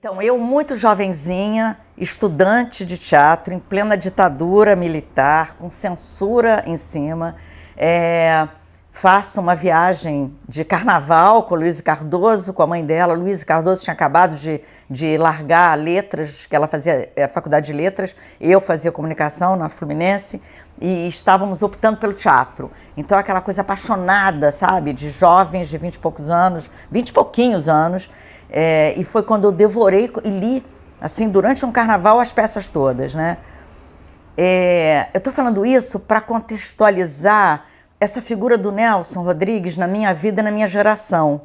Então, eu muito jovenzinha, estudante de teatro, em plena ditadura militar, com censura em cima, faço uma viagem de carnaval com a Luísa Cardoso, com a mãe dela. A Luísa Cardoso tinha acabado de largar letras, que ela fazia a faculdade de letras, eu fazia comunicação na Fluminense, e estávamos optando pelo teatro. Então, aquela coisa apaixonada, sabe, de jovens de 20 e poucos anos, 20 e pouquinhos anos, e foi quando eu devorei e li, assim, durante um carnaval, as peças todas, né? Eu estou falando isso para contextualizar essa figura do Nelson Rodrigues na minha vida e na minha geração.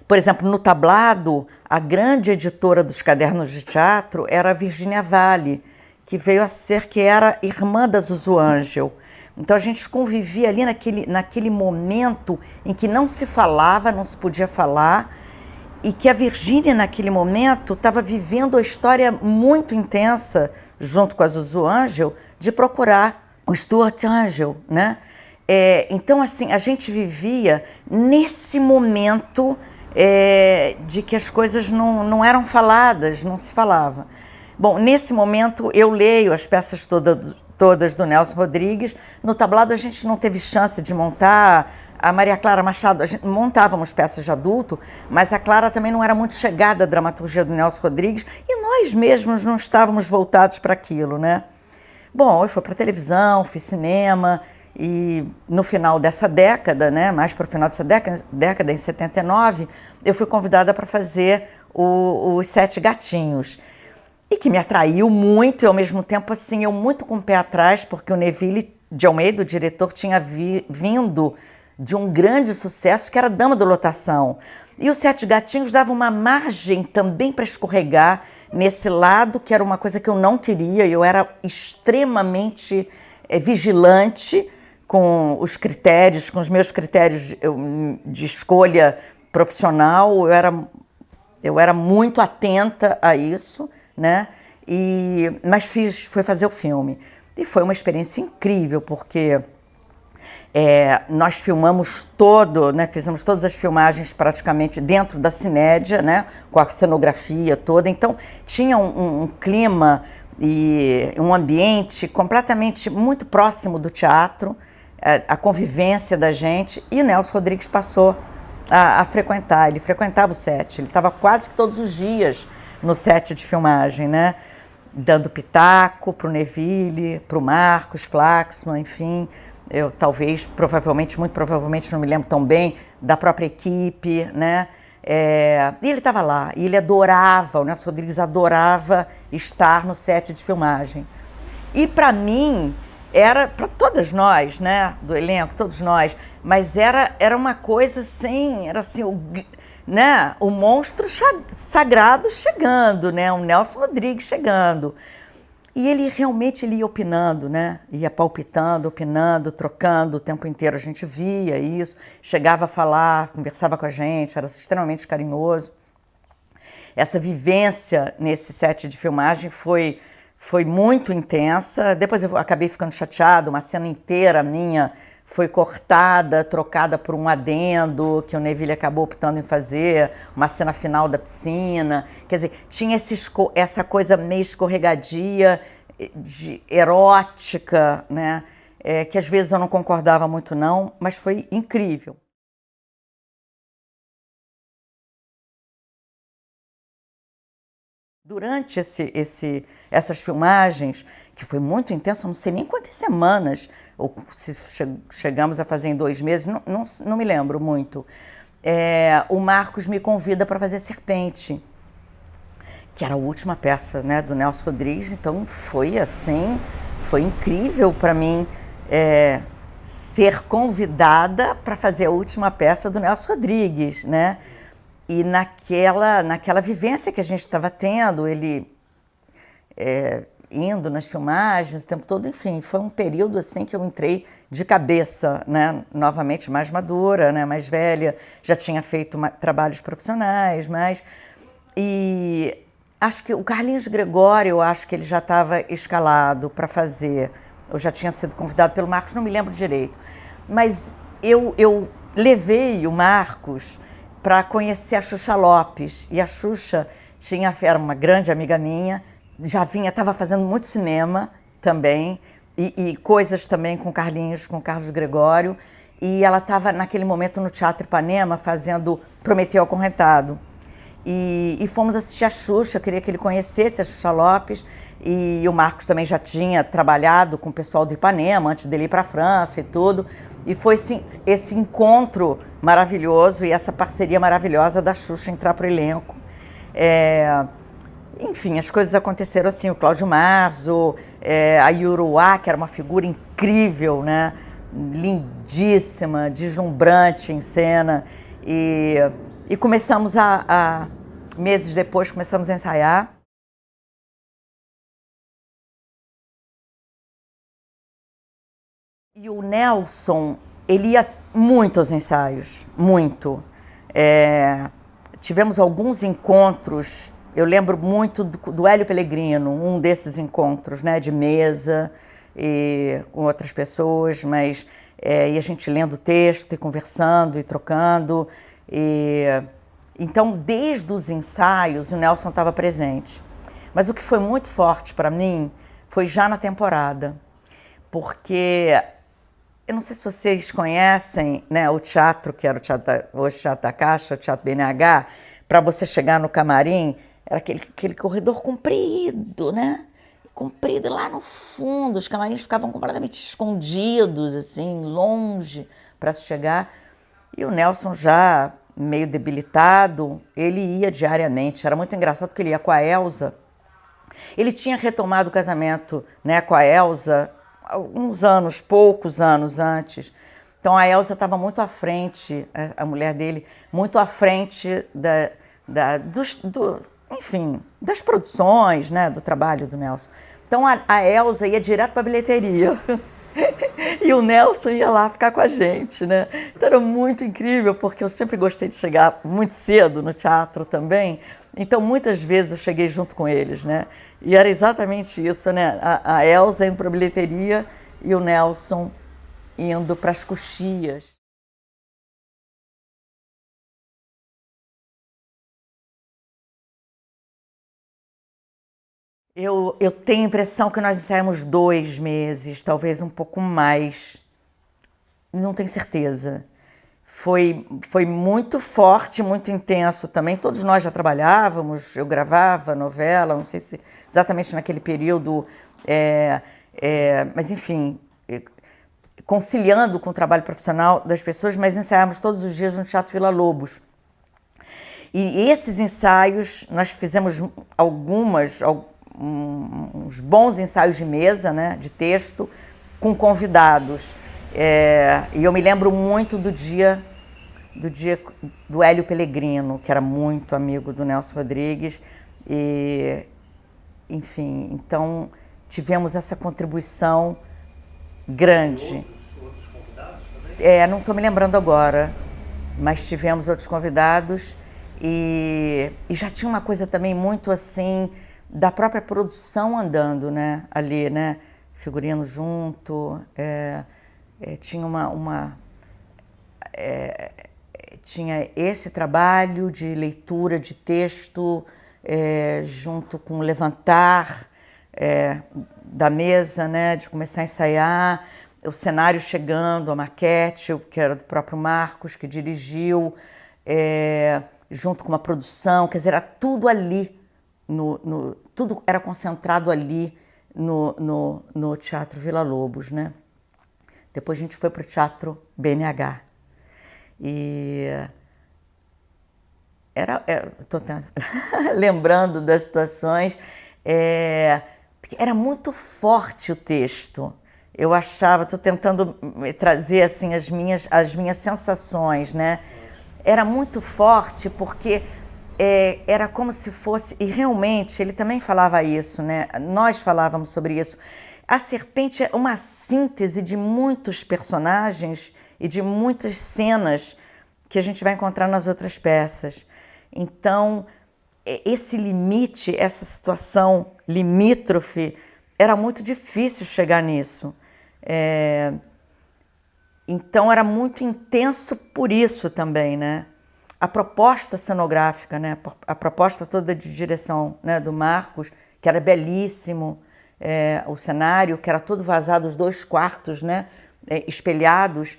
Por exemplo, no Tablado, a grande editora dos cadernos de teatro era a Virginia Vale, que veio a ser, que era irmã da Zuzu Angel. Então a gente convivia ali naquele momento em que não se falava, não se podia falar, e que a Virginia, naquele momento, estava vivendo a história muito intensa, junto com a Zuzu Angel, de procurar o Stuart Angel, né? Então, assim, a gente vivia nesse momento de que as coisas não eram faladas, não se falava. Bom, nesse momento eu leio as peças todas do Nelson Rodrigues. No Tablado a gente não teve chance de montar. A Maria Clara Machado, a gente montávamos peças de adulto, mas a Clara também não era muito chegada à dramaturgia do Nelson Rodrigues e nós mesmos não estávamos voltados para aquilo, né? Bom, eu fui para televisão, fiz cinema e no final dessa década, né, mais para o final dessa década, em 79, eu fui convidada para fazer os Sete Gatinhos. E que me atraiu muito e, ao mesmo tempo, assim, eu muito com o pé atrás, porque o Neville de Almeida, o diretor, tinha vindo de um grande sucesso, que era Dama da Lotação. E os Sete Gatinhos davam uma margem também para escorregar nesse lado, que era uma coisa que eu não queria. Eu era extremamente vigilante com os critérios, com os meus critérios de escolha profissional. Eu era muito atenta a isso, né? Mas fui fazer o filme. E foi uma experiência incrível, porque nós filmamos né? Fizemos todas as filmagens praticamente dentro da Cinédia, né? Com a cenografia toda. Então, tinha um clima e um ambiente completamente muito próximo do teatro, a convivência da gente. E Nelson Rodrigues passou a frequentar. Ele frequentava o set, ele estava quase que todos os dias no set de filmagem, né? Dando pitaco para o Neville, para o Marcos Flaxman, enfim. Eu provavelmente, muito provavelmente, não me lembro tão bem, da própria equipe, né? E ele estava lá, e ele adorava, o Nelson Rodrigues adorava estar no set de filmagem. E para mim, para todas nós, né, do elenco, todos nós, mas era uma coisa assim, era assim, né, o monstro sagrado chegando, né, o Nelson Rodrigues chegando. E ele realmente ia opinando, né? Ia palpitando, opinando, trocando o tempo inteiro. A gente via isso, chegava a falar, conversava com a gente, era extremamente carinhoso. Essa vivência nesse set de filmagem foi muito intensa. Depois eu acabei ficando chateada, uma cena inteira minha foi cortada, trocada por um adendo, que o Neville acabou optando em fazer, uma cena final da piscina. Quer dizer, tinha essa coisa meio escorregadia, erótica, né? Que às vezes eu não concordava muito não, mas foi incrível. Durante essas filmagens, que foi muito intenso, eu não sei nem quantas semanas, ou se chegamos a fazer em 2 meses, não me lembro muito. O Marcos me convida para fazer Serpente, que era a última peça, né, do Nelson Rodrigues. Então foi assim, foi incrível para mim ser convidada para fazer a última peça do Nelson Rodrigues, né? E naquela vivência que a gente estava tendo, ele indo nas filmagens o tempo todo, enfim, foi um período assim que eu entrei de cabeça, né? Novamente mais madura, né? Mais velha, já tinha feito trabalhos profissionais, e acho que o Carlinhos Gregório, eu acho que ele já estava escalado para fazer, ou já tinha sido convidado pelo Marcos, não me lembro direito, mas eu levei o Marcos para conhecer a Xuxa Lopes, e a Xuxa era uma grande amiga minha, estava fazendo muito cinema também, e coisas também com Carlos Gregório, e ela estava naquele momento no Teatro Ipanema fazendo Prometeu Acorrentado. E fomos assistir a Xuxa, eu queria que ele conhecesse a Xuxa Lopes, e o Marcos também já tinha trabalhado com o pessoal do Ipanema, antes dele ir para a França e tudo, e foi esse encontro maravilhoso e essa parceria maravilhosa da Xuxa entrar para o elenco. Enfim, as coisas aconteceram assim, o Cláudio Marzo, a Iuruá, que era uma figura incrível, né? Lindíssima, deslumbrante em cena, e começamos meses depois, começamos a ensaiar. E o Nelson, ele ia muito aos ensaios, muito. Tivemos alguns encontros, eu lembro muito do Hélio Pellegrino, um desses encontros, né, de mesa e com outras pessoas, mas e a gente lendo o texto e conversando e trocando. Então, desde os ensaios, o Nelson estava presente. Mas o que foi muito forte para mim foi já na temporada, porque eu não sei se vocês conhecem, né, o teatro, que era hoje Teatro da Caixa, o Teatro BNH, para você chegar no camarim, era aquele corredor comprido, né? Comprido lá no fundo, os camarins ficavam completamente escondidos, assim, longe para se chegar. E o Nelson, já meio debilitado, ele ia diariamente. Era muito engraçado porque ele ia com a Elza. Ele tinha retomado o casamento, né, com a Elza poucos anos antes. Então a Elza estava muito à frente, a mulher dele, muito à frente enfim, das produções, né, do trabalho do Nelson. Então a Elza ia direto para a bilheteria e o Nelson ia lá ficar com a gente, né? Então era muito incrível, porque eu sempre gostei de chegar muito cedo no teatro também. Então muitas vezes eu cheguei junto com eles, né? E era exatamente isso, né? A Elza indo para a bilheteria e o Nelson indo para as coxias. Eu tenho a impressão que nós ensaiamos 2 meses, talvez um pouco mais. Não tenho certeza. Foi muito forte, muito intenso também. Todos nós já trabalhávamos, eu gravava novela, não sei se exatamente naquele período, mas enfim, conciliando com o trabalho profissional das pessoas, mas ensaiávamos todos os dias no Teatro Villa-Lobos. E esses ensaios, nós fizemos uns bons ensaios de mesa, né, de texto, com convidados. E eu me lembro muito do dia do Hélio Pellegrino, que era muito amigo do Nelson Rodrigues. Enfim, então tivemos essa contribuição grande. Outros convidados também? Não estou me lembrando agora, mas tivemos outros convidados e já tinha uma coisa também muito assim da própria produção andando, né, ali, né, figurino junto, tinha tinha esse trabalho de leitura de texto junto com o levantar da mesa, né, de começar a ensaiar, o cenário chegando, a maquete, que era do próprio Marcos, que dirigiu, junto com uma produção, quer dizer, era tudo ali, tudo era concentrado ali no Teatro Villa-Lobos, né? Depois a gente foi para o Teatro BNH. E estou lembrando das situações, porque era muito forte o texto. Eu achava, estou tentando trazer assim as minhas sensações, né? Era muito forte porque era como se fosse, e realmente ele também falava isso, né? Nós falávamos sobre isso. A Serpente é uma síntese de muitos personagens e de muitas cenas que a gente vai encontrar nas outras peças. Então, esse limite, essa situação limítrofe, era muito difícil chegar nisso. Então, era muito intenso por isso também, né? a proposta cenográfica, né, a proposta toda de direção, né, do Marcos, que era belíssimo, o cenário, que era todo vazado, os 2 quartos, né, espelhados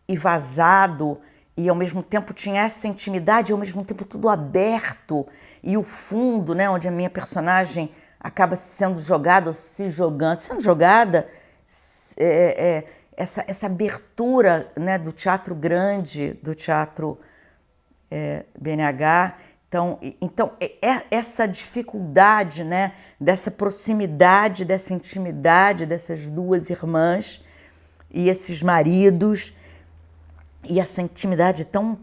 e vazado, e ao mesmo tempo tinha essa intimidade, e ao mesmo tempo tudo aberto, e o fundo, né, onde a minha personagem acaba sendo jogada, ou sendo jogada, essa abertura, né, do teatro grande, do teatro BNH. Então essa dificuldade, né, dessa proximidade, dessa intimidade dessas 2 irmãs e esses maridos, e essa intimidade tão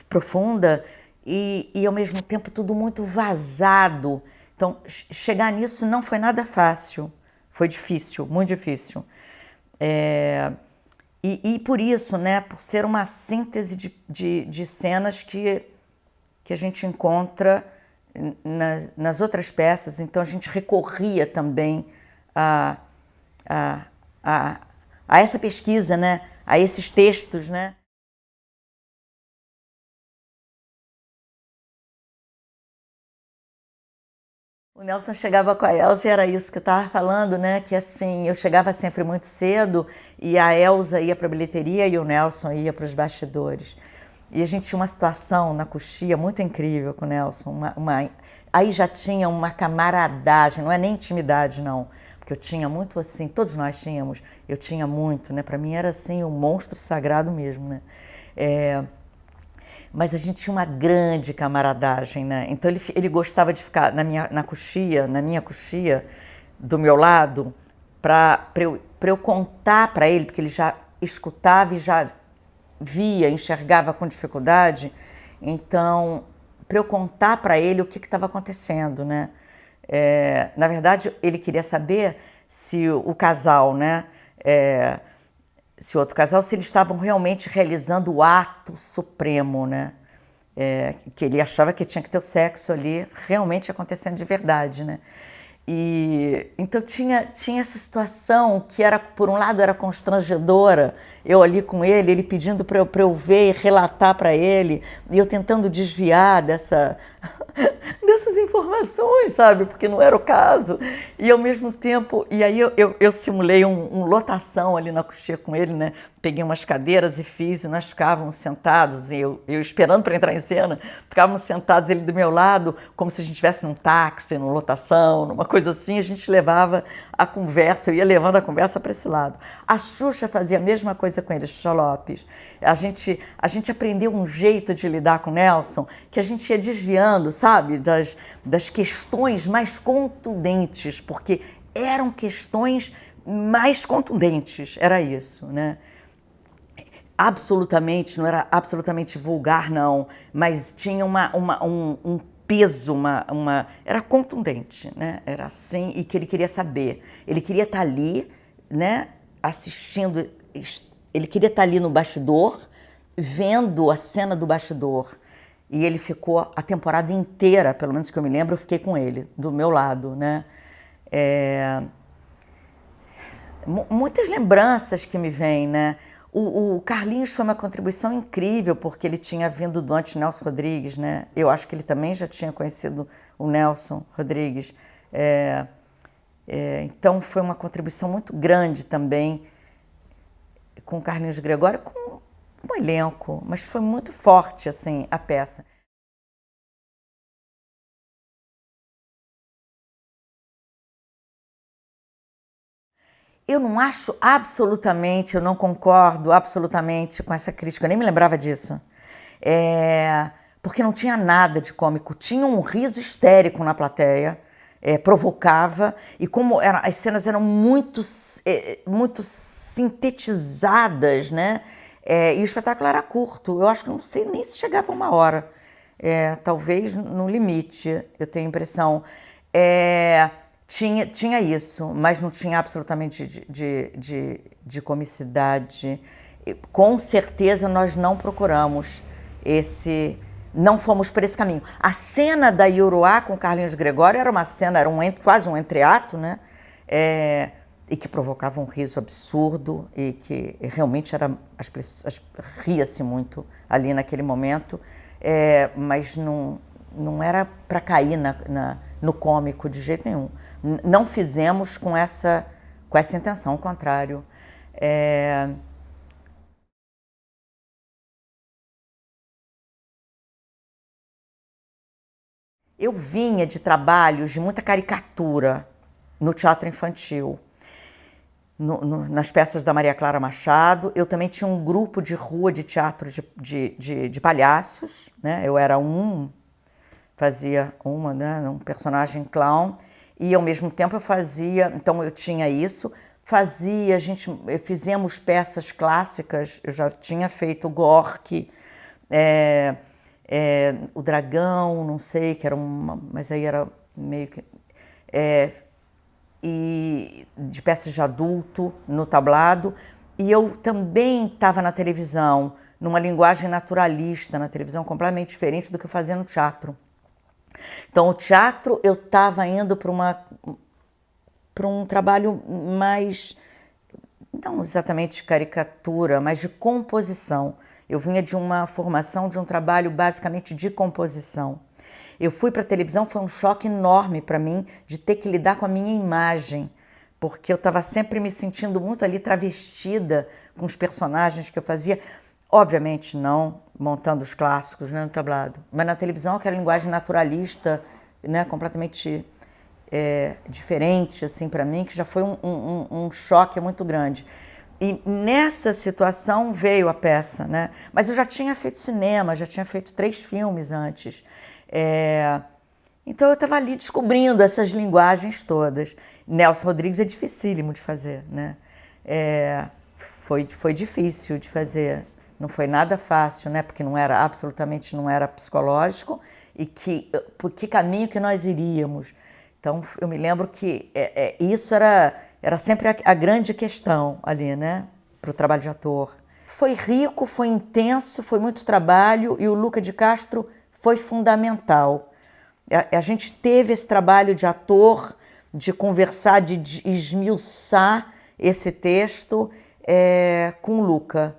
profunda e ao mesmo tempo tudo muito vazado. Então chegar nisso não foi nada fácil, foi difícil, muito difícil. E por isso, né, por ser uma síntese de cenas que a gente encontra nas outras peças, então a gente recorria também a essa pesquisa, né, a esses textos, né. O Nelson chegava com a Elza e era isso que eu estava falando, né? Que assim, eu chegava sempre muito cedo e a Elza ia para a bilheteria e o Nelson ia para os bastidores. E a gente tinha uma situação na coxia muito incrível com o Nelson. Aí já tinha uma camaradagem, não é nem intimidade, não. Porque eu tinha muito assim, todos nós tínhamos, eu tinha muito, né? Para mim era assim, um monstro sagrado mesmo, né? Mas a gente tinha uma grande camaradagem, né? Então ele gostava de ficar na minha coxia, do meu lado, para eu contar para ele, porque ele já escutava e já via, enxergava com dificuldade. Então, para eu contar para ele o que estava acontecendo, né? Na verdade, ele queria saber se o casal, né? Se o outro casal, se eles estavam realmente realizando o ato supremo, né? Que ele achava que tinha que ter o sexo ali realmente acontecendo de verdade, né? E então tinha essa situação que era, por um lado, era constrangedora, eu ali com ele pedindo para eu ver e relatar para ele, e eu tentando desviar dessas informações, sabe? Porque não era o caso. E ao mesmo tempo, e aí eu simulei um lotação ali na coxia com ele, né? Peguei umas cadeiras e fiz, e nós ficávamos sentados, e eu esperando para entrar em cena, ficávamos sentados ele do meu lado, como se a gente estivesse num táxi, numa lotação, numa coisa assim, a gente levava a conversa, eu ia levando a conversa para esse lado. A Xuxa fazia a mesma coisa com ele, Xuxa Lopes. A gente aprendeu um jeito de lidar com o Nelson, que a gente ia desviando, sabe, das questões mais contundentes, porque eram questões mais contundentes, era isso, né? Absolutamente, não era absolutamente vulgar, não, mas tinha um peso, era contundente, né? Era assim, e que ele queria saber. Ele queria estar ali, né, assistindo, ele queria estar ali no bastidor, vendo a cena do bastidor. E ele ficou a temporada inteira, pelo menos que eu me lembro, eu fiquei com ele, do meu lado, né? Muitas lembranças que me vêm, né? O Carlinhos foi uma contribuição incrível, porque ele tinha vindo do antes Nelson Rodrigues, né? Eu acho que ele também já tinha conhecido o Nelson Rodrigues. Então foi uma contribuição muito grande também com o Carlinhos Gregório, com o elenco, mas foi muito forte assim, a peça. Eu não acho absolutamente, eu não concordo absolutamente com essa crítica, eu nem me lembrava disso. Porque não tinha nada de cômico, tinha um riso histérico na plateia, provocava, e como as cenas eram muito sintetizadas, né? E o espetáculo era curto, eu acho que não sei nem se chegava a 1 hora, talvez no limite, eu tenho a impressão. Tinha isso, mas não tinha absolutamente de comicidade. Com certeza nós não procuramos não fomos por esse caminho. A cena da Iuruá com Carlinhos Gregório era uma cena, quase um entreato, né? e que provocava um riso absurdo e que realmente era ria-se muito ali naquele momento, mas não era para cair no cômico de jeito nenhum. Não fizemos com essa intenção, ao contrário. Eu vinha de trabalhos de muita caricatura no teatro infantil, nas peças da Maria Clara Machado. Eu também tinha um grupo de rua de teatro de palhaços, né? Eu era fazia um personagem clown, e ao mesmo tempo eu fazia, então eu tinha isso, fizemos peças clássicas, eu já tinha feito Gorky, o Dragão, não sei, que era mas aí era meio que... e de peças de adulto, no tablado. E eu também estava na televisão, numa linguagem naturalista, na televisão completamente diferente do que eu fazia no teatro. Então, o teatro, eu estava indo para um trabalho mais, não exatamente de caricatura, mas de composição. Eu vinha de uma formação, de um trabalho basicamente de composição. Eu fui para a televisão, foi um choque enorme para mim de ter que lidar com a minha imagem, porque eu estava sempre me sentindo muito ali travestida com os personagens que eu fazia. Obviamente não montando os clássicos, né, no tablado, mas na televisão aquela linguagem naturalista, né, completamente diferente assim, para mim, que já foi um choque muito grande. E nessa situação veio a peça, né? Mas eu já tinha feito cinema, já tinha feito 3 filmes antes. Então eu estava ali descobrindo essas linguagens todas. Nelson Rodrigues é dificílimo de fazer, né? Foi difícil de fazer, não foi nada fácil, né? Porque absolutamente não era psicológico, e por que caminho que nós iríamos. Então eu me lembro que isso era sempre a grande questão ali, né? Para o trabalho de ator. Foi rico, foi intenso, foi muito trabalho, e o Luca de Castro foi fundamental. A gente teve esse trabalho de ator, de conversar, de esmiuçar esse texto com o Luca.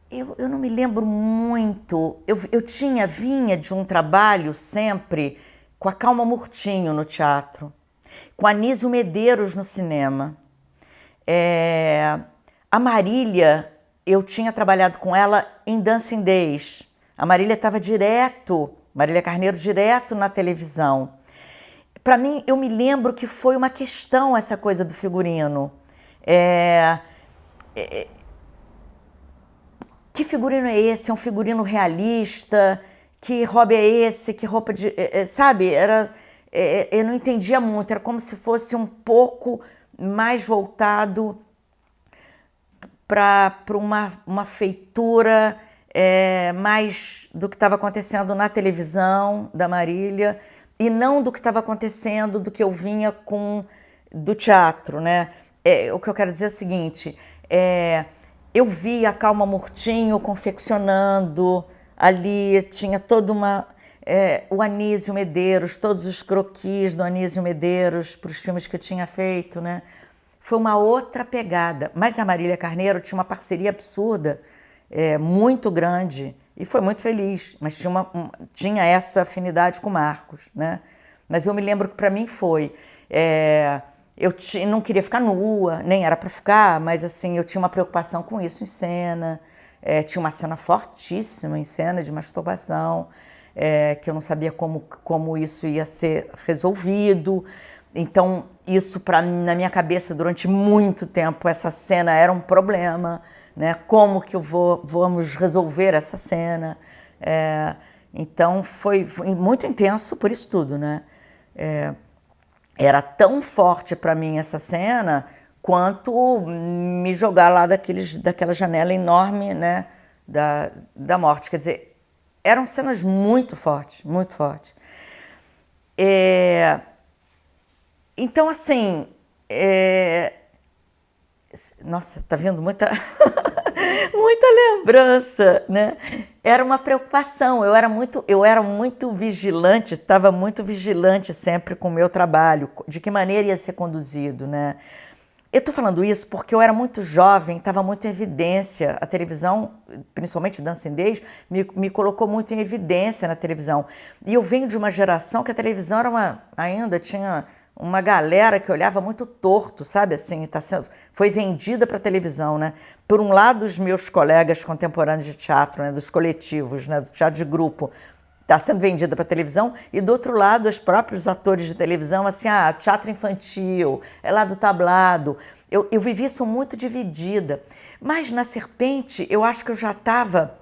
Eu não me lembro muito. Eu vinha de um trabalho sempre com a Calma Murtinho no teatro, com a Anísio Medeiros no cinema. A Marília, eu tinha trabalhado com ela em Dancing Days. A Marília Marília Carneiro, direto na televisão. Para mim, eu me lembro que foi uma questão essa coisa do figurino. Que figurino é esse? É um figurino realista? Que hobby é esse? Que roupa de... sabe? Eu não entendia muito. Era como se fosse um pouco mais voltado para uma feitura mais do que estava acontecendo na televisão da Marília, e não do que estava acontecendo, do que eu vinha do teatro, né? O que eu quero dizer é o seguinte, eu vi a Calma Murtinho confeccionando ali, tinha toda o Anísio Medeiros, todos os croquis do Anísio Medeiros para os filmes que eu tinha feito, né? Foi uma outra pegada, mas a Marília Carneiro tinha uma parceria absurda, muito grande, e foi muito feliz, mas tinha essa afinidade com o Marcos, né? Mas eu me lembro que para mim foi... eu não queria ficar nua, nem era para ficar, mas assim, eu tinha uma preocupação com isso em cena. Tinha uma cena fortíssima em cena de masturbação, que eu não sabia como isso ia ser resolvido. Então, isso na minha cabeça durante muito tempo, essa cena era um problema, né? Como que vamos resolver essa cena? Então, foi muito intenso por isso tudo, né? Era tão forte para mim essa cena quanto me jogar lá daquela janela enorme, né, da morte. Quer dizer, eram cenas muito fortes, muito fortes. Então, assim, nossa, tá vendo muita... Muita lembrança, né? Era uma preocupação, eu era muito vigilante, estava muito vigilante sempre com o meu trabalho, de que maneira ia ser conduzido, né? Eu estou falando isso porque eu era muito jovem, estava muito em evidência. A televisão, principalmente Dancing Days, me colocou muito em evidência na televisão. E eu venho de uma geração que a televisão era ainda tinha uma galera que olhava muito torto, sabe? Assim, foi vendida para a televisão, né? Por um lado, os meus colegas contemporâneos de teatro, né? Dos coletivos, né? Do teatro de grupo, está sendo vendida para a televisão, e do outro lado, os próprios atores de televisão, assim, teatro infantil, é lá do tablado. Eu vivi isso muito dividida. Mas na Serpente, eu acho que eu já estava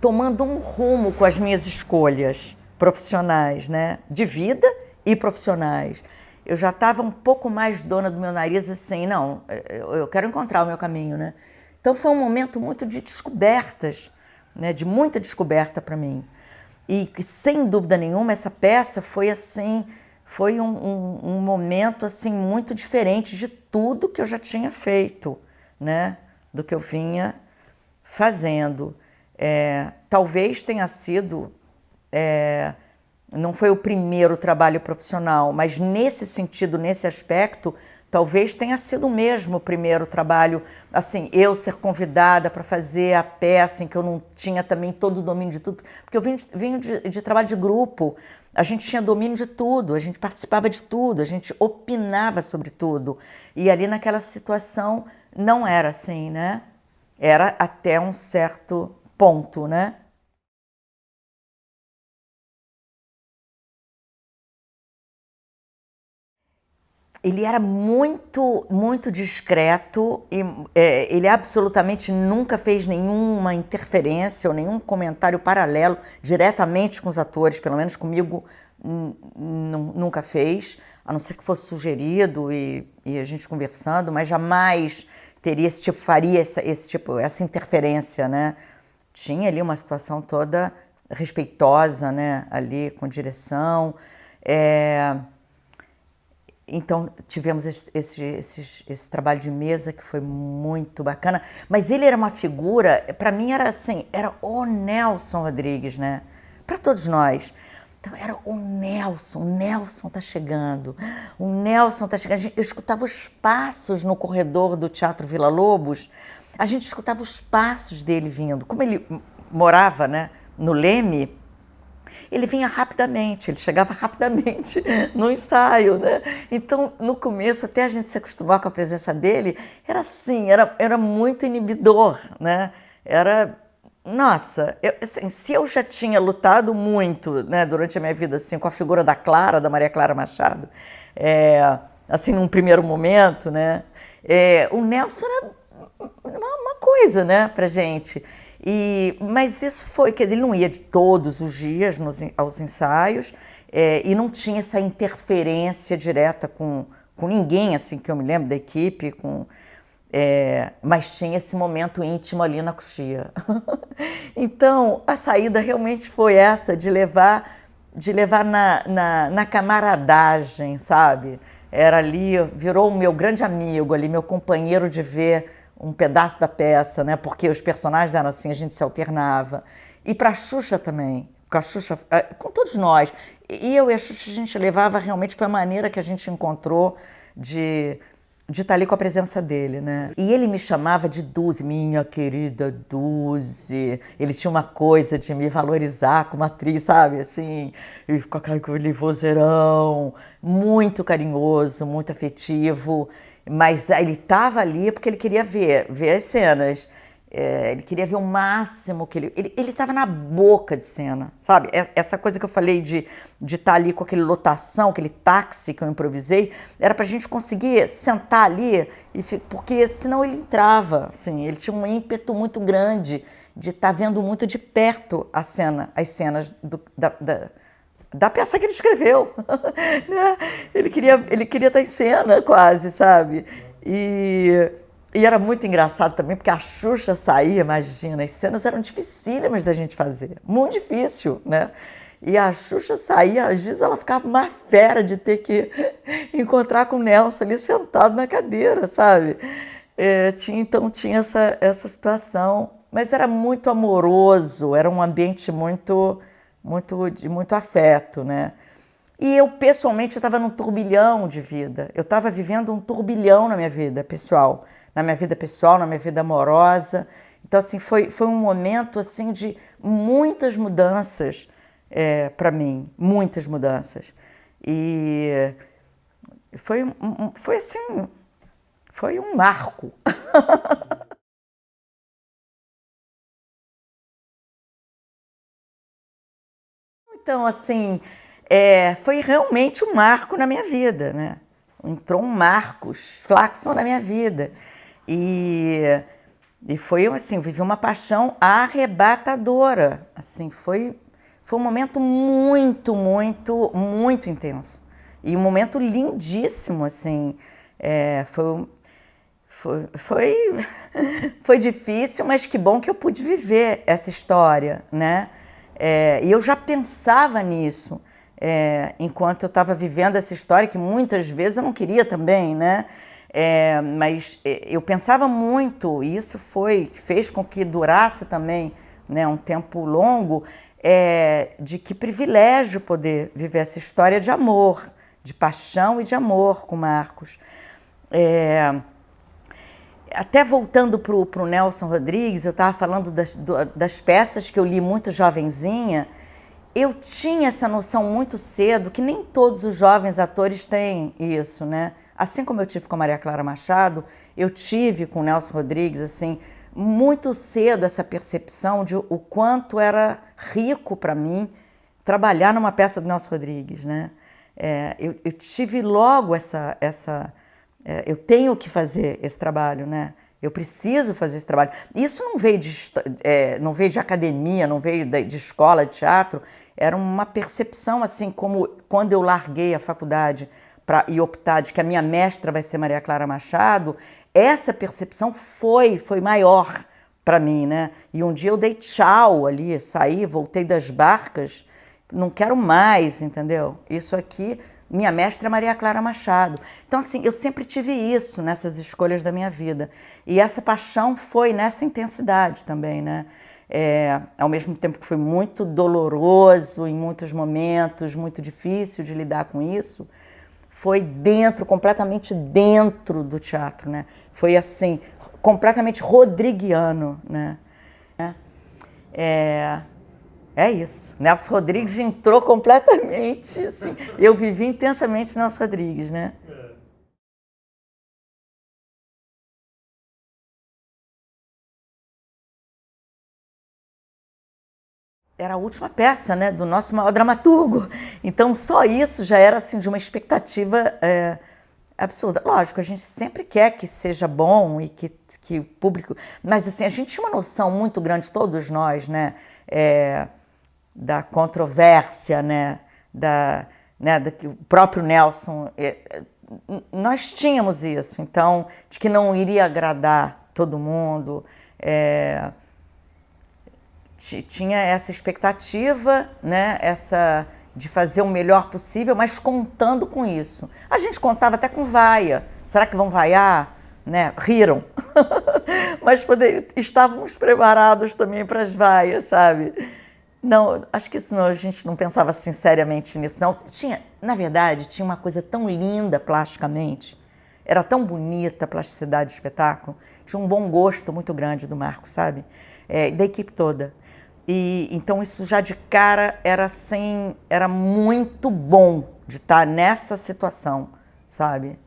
tomando um rumo com as minhas escolhas profissionais, né? De vida e profissionais. Eu já estava um pouco mais dona do meu nariz, assim, não, eu quero encontrar o meu caminho, né? Então foi um momento muito de descobertas, né? De muita descoberta para mim. E sem dúvida nenhuma essa peça foi assim, foi um momento assim muito diferente de tudo que eu já tinha feito, né? Do que eu vinha fazendo. Talvez tenha sido, não foi o primeiro trabalho profissional, mas nesse sentido, nesse aspecto, talvez tenha sido mesmo o primeiro trabalho, assim, eu ser convidada para fazer a peça em que eu não tinha também todo o domínio de tudo, porque eu vim de trabalho de grupo, a gente tinha domínio de tudo, a gente participava de tudo, a gente opinava sobre tudo, e ali naquela situação não era assim, né? Era até um certo ponto, né? Ele era muito, muito discreto e ele absolutamente nunca fez nenhuma interferência ou nenhum comentário paralelo diretamente com os atores, pelo menos comigo nunca fez, a não ser que fosse sugerido e a gente conversando, mas jamais teria esse tipo, faria essa interferência, né? Tinha ali uma situação toda respeitosa, né? Ali com direção. Então, tivemos esse trabalho de mesa que foi muito bacana. Mas ele era uma figura, para mim era assim, era o Nelson Rodrigues, né? Para todos nós. Então, era o Nelson tá chegando, o Nelson tá chegando. Eu escutava os passos no corredor do Teatro Villa-Lobos, a gente escutava os passos dele vindo. Como ele morava, né, no Leme, ele vinha rapidamente, ele chegava rapidamente no ensaio, né? Então, no começo, até a gente se acostumar com a presença dele, era assim, era muito inibidor, né? Nossa, assim, se eu já tinha lutado muito, né, durante a minha vida, assim, com a figura da Clara, da Maria Clara Machado, assim, num primeiro momento, né? O Nelson era uma coisa, né, pra gente. Mas isso foi, quer dizer, ele não ia todos os dias aos ensaios e não tinha essa interferência direta com ninguém, assim, que eu me lembro da equipe, mas tinha esse momento íntimo ali na coxia. Então, a saída realmente foi essa, de levar na camaradagem, sabe? Era ali, virou o meu grande amigo ali, meu companheiro de ver um pedaço da peça, né? Porque os personagens eram assim, a gente se alternava. E para a Xuxa também, com a Xuxa, com todos nós. E eu e a Xuxa, a gente levava, realmente foi a maneira que a gente encontrou de estar ali com a presença dele, né? E ele me chamava de Duzi, minha querida Duzi. Ele tinha uma coisa de me valorizar como atriz, sabe? Assim, e com aquele vozeirão, muito carinhoso, muito afetivo. Mas ele estava ali porque ele queria ver as cenas. Ele queria ver o máximo que ele estava na boca de cena, sabe? Essa coisa que eu falei de estar ali com aquele lotação, aquele táxi que eu improvisei, era para a gente conseguir sentar ali, porque senão ele entrava, assim, ele tinha um ímpeto muito grande de estar vendo muito de perto as cenas da peça que ele escreveu. Né? Ele queria estar em cena quase, sabe? E era muito engraçado também, porque a Xuxa saía, imagina, as cenas eram dificílimas da gente fazer, muito difícil, né? E a Xuxa saía, às vezes ela ficava uma fera de ter que encontrar com o Nelson ali sentado na cadeira, sabe? Então tinha essa situação, mas era muito amoroso, era um ambiente de muito afeto, né? E eu, pessoalmente, estava num turbilhão de vida. Eu estava vivendo um turbilhão na minha vida pessoal, na minha vida amorosa. Então, assim, foi um momento, assim, de muitas mudanças para mim, muitas mudanças. E foi assim, foi um marco. Então, assim, foi realmente um marco na minha vida, né? Entrou um Marcos Flaxman na minha vida. E, e foi assim, eu vivi uma paixão arrebatadora. Assim, foi um momento muito, muito, muito intenso. E um momento lindíssimo, assim. Foi, foi difícil, mas que bom que eu pude viver essa história, né? E eu já pensava nisso enquanto eu estava vivendo essa história, que muitas vezes eu não queria também, né? Mas eu pensava muito, e isso fez com que durasse também, né, um tempo longo, de que privilégio poder viver essa história de amor, de paixão e de amor com Marcos. Até voltando para o Nelson Rodrigues, eu estava falando das peças que eu li muito jovenzinha. Eu tinha essa noção muito cedo, que nem todos os jovens atores têm isso, né? Assim como eu tive com a Maria Clara Machado, eu tive com o Nelson Rodrigues, assim, muito cedo essa percepção de o quanto era rico para mim trabalhar numa peça do Nelson Rodrigues, né? Eu tive logo eu tenho que fazer esse trabalho, né? Eu preciso fazer esse trabalho. Isso não veio de academia, não veio de escola de teatro. Era uma percepção, assim, como quando eu larguei a faculdade e optar de que a minha mestra vai ser Maria Clara Machado, essa percepção foi maior para mim, né? E um dia eu dei tchau ali, saí, voltei das barcas, não quero mais, entendeu? Isso aqui, minha mestra é Maria Clara Machado. Então, assim, eu sempre tive isso nessas escolhas da minha vida. E essa paixão foi nessa intensidade também, né? Ao mesmo tempo que foi muito doloroso em muitos momentos, muito difícil de lidar com isso, foi completamente dentro do teatro, né? Foi assim, completamente rodriguiano, né? É isso. Nelson Rodrigues entrou completamente, assim, eu vivi intensamente Nelson Rodrigues, né? Era a última peça, né, do nosso maior dramaturgo. Então, só isso já era assim de uma expectativa absurda. Lógico, a gente sempre quer que seja bom e que o público... Mas, assim, a gente tinha uma noção muito grande, todos nós, né, da controvérsia, né, do que o próprio Nelson... nós tínhamos isso, então, de que não iria agradar todo mundo. Tinha essa expectativa, né, de fazer o melhor possível, mas contando com isso. A gente contava até com vaia. Será que vão vaiar? Né? Riram. Mas estávamos preparados também para as vaias, sabe? Não, acho que isso não, a gente não pensava assim seriamente nisso, não. Na verdade, tinha uma coisa tão linda plasticamente, era tão bonita a plasticidade do espetáculo, tinha um bom gosto muito grande do Marco, sabe? Da equipe toda. E então isso já de cara era assim, era muito bom de estar nessa situação, sabe?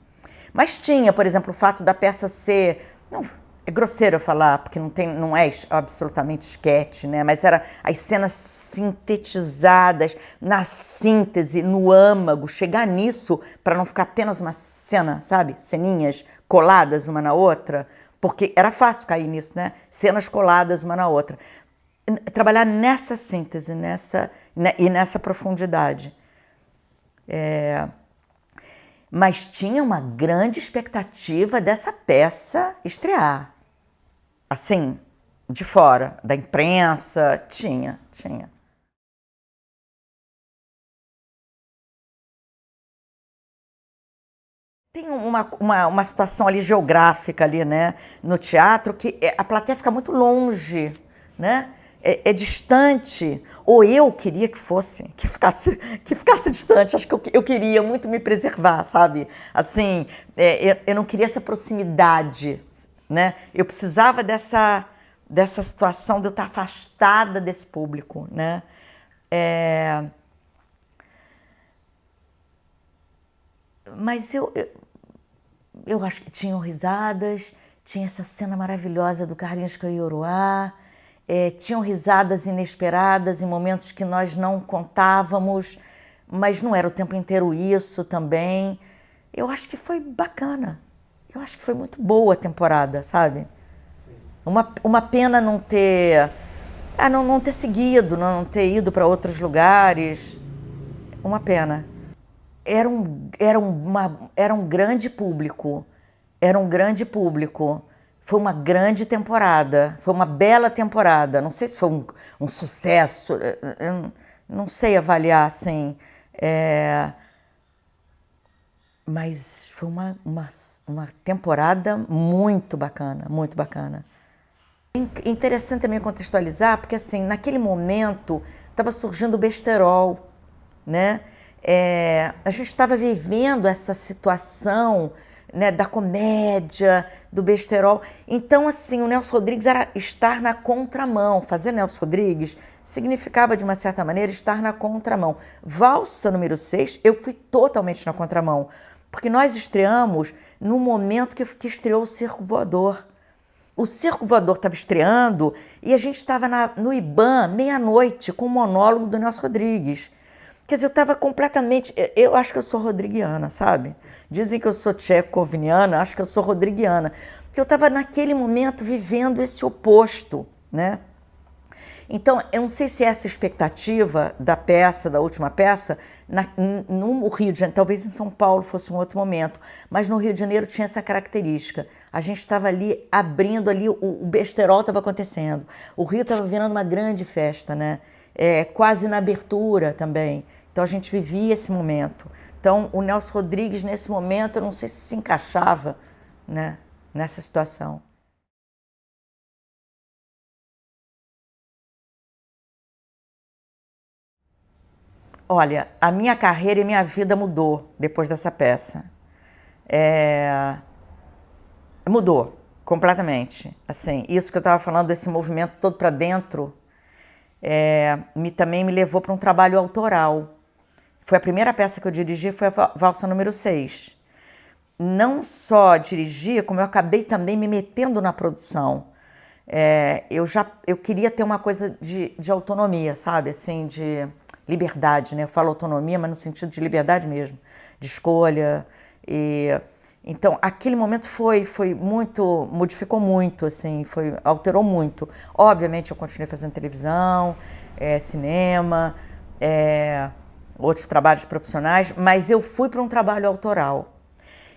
Mas tinha, por exemplo, o fato da peça ser, não, é grosseiro eu falar, porque não é absolutamente esquete, né? Mas era as cenas sintetizadas, na síntese, no âmago, chegar nisso para não ficar apenas uma cena, sabe? Ceninhas coladas uma na outra, porque era fácil cair nisso, né? Cenas coladas uma na outra. Trabalhar nessa síntese, e nessa profundidade. Mas tinha uma grande expectativa dessa peça estrear. Assim, de fora, da imprensa, tinha. Tem uma situação ali geográfica ali, né, no teatro, que a plateia fica muito longe, né? É distante. Ou eu queria que fosse, que ficasse distante. Acho que eu queria muito me preservar, sabe? Assim, eu não queria essa proximidade, né? Eu precisava dessa situação de eu estar afastada desse público, né? Mas eu acho que tinham risadas, tinha essa cena maravilhosa do Carlinhos Caiuruá, tinham risadas inesperadas em momentos que nós não contávamos, mas não era o tempo inteiro isso também. Eu acho que foi bacana, eu acho que foi muito boa a temporada, sabe? Sim. Uma pena não ter, não ter seguido, não ter ido para outros lugares, uma pena. Era um grande público, era um grande público. Foi uma grande temporada, foi uma bela temporada. Não sei se foi um sucesso, eu não sei avaliar assim, mas foi uma temporada muito bacana, muito bacana. Interessante também contextualizar, porque assim, naquele momento estava surgindo o besterol, né? A gente estava vivendo essa situação, né, da comédia, do besterol. Então, assim, o Nelson Rodrigues era estar na contramão. Fazer Nelson Rodrigues significava, de uma certa maneira, estar na contramão. Valsa número 6, eu fui totalmente na contramão, porque nós estreamos no momento que estreou o Circo Voador. O Circo Voador estava estreando e a gente estava no IBAN, meia-noite, com o monólogo do Nelson Rodrigues. Quer dizer, eu estava completamente... Eu acho que eu sou rodriguiana, sabe? Dizem que eu sou tcheco-oviniana, acho que eu sou rodriguiana. Porque eu estava, naquele momento, vivendo esse oposto, né? Então, eu não sei se essa expectativa da peça, da última peça, no Rio de Janeiro, talvez em São Paulo fosse um outro momento, mas no Rio de Janeiro tinha essa característica. A gente estava ali abrindo, ali o besterol estava acontecendo. O Rio estava virando uma grande festa, né? Quase na abertura também. Então a gente vivia esse momento. Então o Nelson Rodrigues, nesse momento, eu não sei se encaixava, né, nessa situação. Olha, a minha carreira e minha vida mudou depois dessa peça. Mudou completamente. Assim, isso que eu estava falando, desse movimento todo para dentro, também me levou para um trabalho autoral. Foi a primeira peça que eu dirigi, foi a Valsa número 6. Não só dirigi, como eu acabei também me metendo na produção. Eu queria ter uma coisa de autonomia, sabe? Assim, de liberdade, né? Eu falo autonomia, mas no sentido de liberdade mesmo, de escolha. Então, aquele momento foi muito, modificou muito, assim, alterou muito. Obviamente, eu continuei fazendo televisão, cinema, outros trabalhos profissionais, mas eu fui para um trabalho autoral.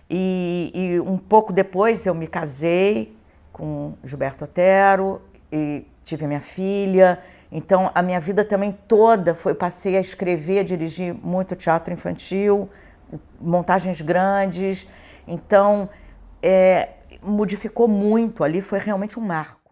E um pouco depois eu me casei com Gilberto Otero e tive minha filha. Então a minha vida também toda passei a escrever, a dirigir muito teatro infantil, montagens grandes. Então modificou muito, ali foi realmente um marco.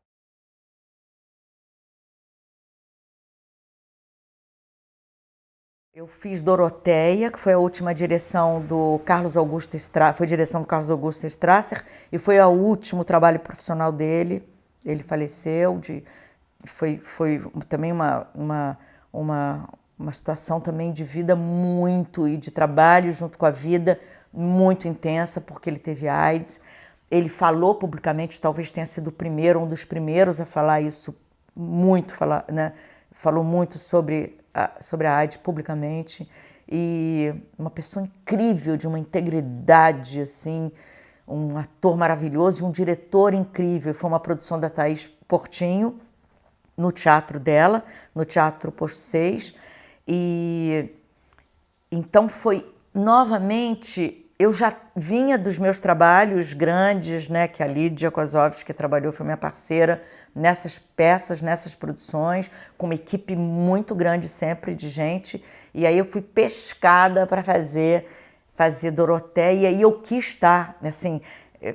Eu fiz Doroteia, que foi a última direção do Carlos Augusto Strasser, foi direção do Carlos Augusto Strasser, e foi o último trabalho profissional dele. Ele faleceu, foi também uma situação também de vida muito, e de trabalho junto com a vida, muito intensa, porque ele teve AIDS. Ele falou publicamente, talvez tenha sido o primeiro, um dos primeiros a falar isso, né? Falou muito sobre a AIDS publicamente, e uma pessoa incrível, de uma integridade, assim, um ator maravilhoso e um diretor incrível. Foi uma produção da Thaís Portinho, no teatro dela, no Teatro Posto 6, e então foi novamente... Eu já vinha dos meus trabalhos grandes, né, que a Lídia Kozovski, que trabalhou, foi minha parceira nessas peças, nessas produções, com uma equipe muito grande sempre de gente, e aí eu fui pescada para fazer fazer Doroteia e eu quis estar, assim,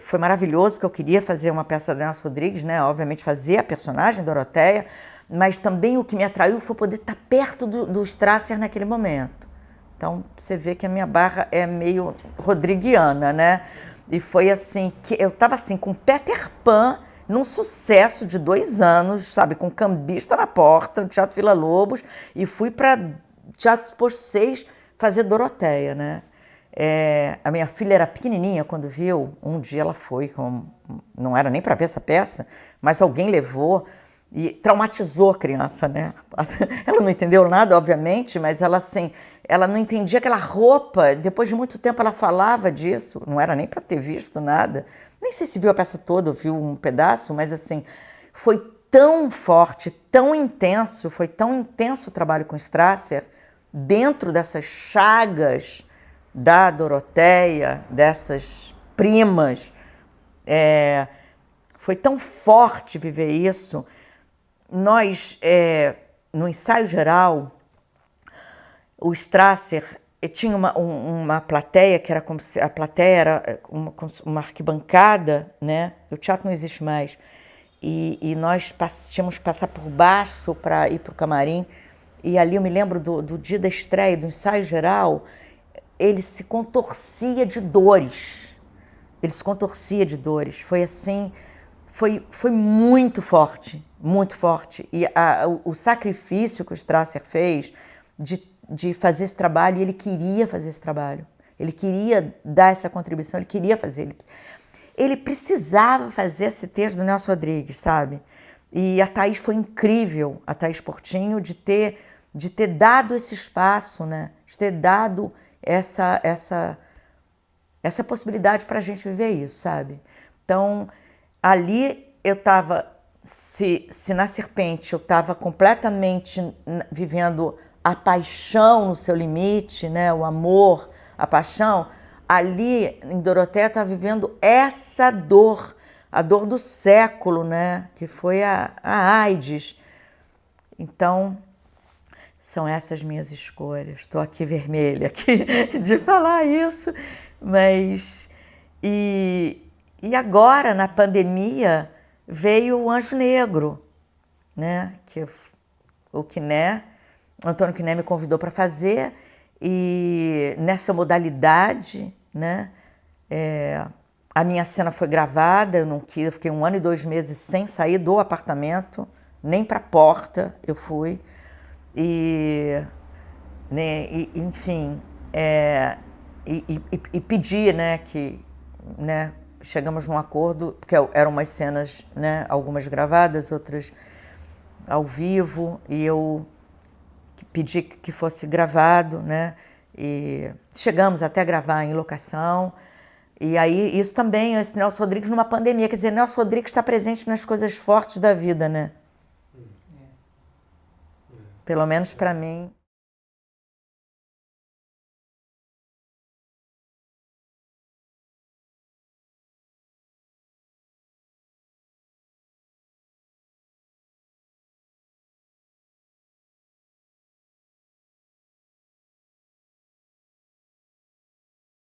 foi maravilhoso porque eu queria fazer uma peça da Nelson Rodrigues, né? Obviamente fazer a personagem Doroteia, mas também o que me atraiu foi poder estar perto do Strasser naquele momento. Então, você vê que a minha barra é meio rodriguiana, né? E foi assim, que eu estava assim, com Peter Pan, num sucesso de 2 anos, sabe? Com Cambista na porta, no Teatro Villa-Lobos, e fui para Teatro Posto 6 fazer Doroteia, né? A minha filha era pequenininha quando viu, um dia ela foi, não era nem para ver essa peça, mas alguém levou e traumatizou a criança, né? Ela não entendeu nada, obviamente, mas ela assim, ela não entendia aquela roupa. Depois de muito tempo ela falava disso, não era nem para ter visto nada. Nem sei se viu a peça toda ou viu um pedaço, mas assim, foi tão forte, tão intenso, foi tão intenso o trabalho com Strasser, dentro dessas chagas da Doroteia, dessas primas. Foi tão forte viver isso. Nós, no ensaio geral, o Strasser tinha uma plateia que era como se a plateia era uma arquibancada, né? O teatro não existe mais. E nós tínhamos que passar por baixo para ir para o camarim. E ali eu me lembro do dia da estreia, do ensaio geral, ele se contorcia de dores. Ele se contorcia de dores. Foi assim, foi muito forte, muito forte. E o sacrifício que o Strasser fez de fazer esse trabalho, e ele queria fazer esse trabalho. Ele queria dar essa contribuição, ele queria fazer. Ele precisava fazer esse texto do Nelson Rodrigues, sabe? E a Thaís foi incrível, a Thaís Portinho, de ter dado esse espaço, né? De ter dado essa possibilidade para a gente viver isso, sabe? Então, ali eu estava, se na Serpente eu estava completamente vivendo a paixão no seu limite, né? O amor, a paixão, ali em Doroteia eu estava vivendo essa dor, a dor do século, né? Que foi a AIDS. Então, são essas minhas escolhas. Estou aqui vermelha aqui de falar isso, mas... E agora, na pandemia, veio o Anjo Negro, né? Que o Antônio Quiné me convidou para fazer, e nessa modalidade, né? A minha cena foi gravada, eu fiquei 1 ano e 2 meses sem sair do apartamento, nem para a porta eu fui. Enfim, pedi, né, que, né, chegamos num acordo, porque eram umas cenas, né, algumas gravadas, outras ao vivo, e eu pedi que fosse gravado, né, e chegamos até a gravar em locação. E aí, isso também, esse Nelson Rodrigues numa pandemia, quer dizer, Nelson Rodrigues está presente nas coisas fortes da vida, né? Pelo menos para mim.